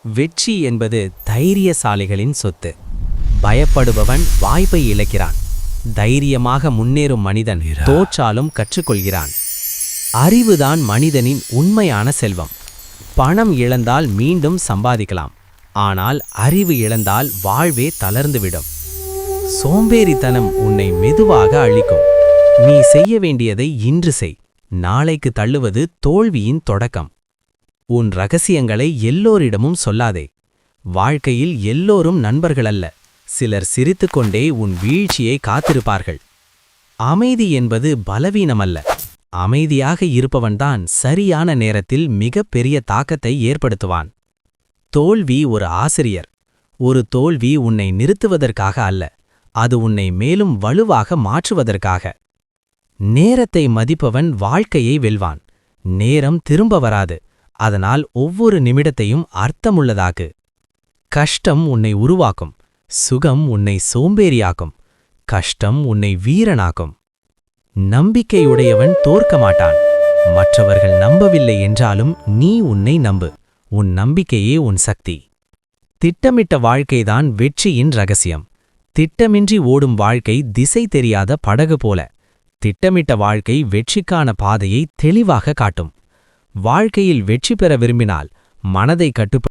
வெற்றி என்பது தைரியசாலிகளின் சொத்து. பயப்படுபவன் வாய்ப்பை இழக்கிறான். தைரியமாக முன்னேறும் மனிதன் தோற்றாலும் கற்றுக்கொள்கிறான். அறிவுதான் மனிதனின் உண்மையான செல்வம். பணம் இழந்தால் மீண்டும் சம்பாதிக்கலாம். ஆனால் அறிவு இழந்தால் வாழ்வே தளர்ந்துவிடும். சோம்பேறித்தனம் உன்னை மெதுவாக அழிக்கும். நீ செய்ய வேண்டியதை இன்று செய். நாளைக்கு தள்ளுவது தோல்வியின் தொடக்கம். உன் ரகசியங்களை எல்லோரிடமும் சொல்லாதே. வாழ்க்கையில் எல்லோரும் நண்பர்களல்ல. சிலர் சிரித்துக்கொண்டே உன் வீழ்ச்சியை காத்திருப்பார்கள். அமைதி என்பது பலவீனமல்ல. அமைதியாக இருப்பவன்தான் சரியான நேரத்தில் மிக பெரிய தாக்கத்தை ஏற்படுத்துவான். தோல்வி ஒரு ஆசிரியர். ஒரு தோல்வி உன்னை நிறுத்துவதற்காக அல்ல, அது உன்னை மேலும் வலுவாக மாற்றுவதற்காக. நேரத்தை மதிப்பவன் வாழ்க்கையை வெல்வான். நேரம் திரும்ப வராது. அதனால் ஒவ்வொரு நிமிடத்தையும் அர்த்தமுள்ளதாக்கு. கஷ்டம் உன்னை உருவாக்கும். சுகம் உன்னை சோம்பேறியாக்கும். கஷ்டம் உன்னை வீரனாக்கும். நம்பிக்கையுடையவன் தோற்க மாட்டான். மற்றவர்கள் நம்பவில்லை என்றாலும் நீ உன்னை நம்பு. உன் நம்பிக்கையே உன் சக்தி. திட்டமிட்ட வாழ்க்கைதான் வெற்றியின் ரகசியம். திட்டமின்றி ஓடும் வாழ்க்கை திசை தெரியாத படகு போல. திட்டமிட்ட வாழ்க்கை வெற்றிக்கான பாதையை தெளிவாக காட்டும். வாழ்க்கையில் வெற்றி பெற விரும்பினால் மனதை கட்டுப்படுத்த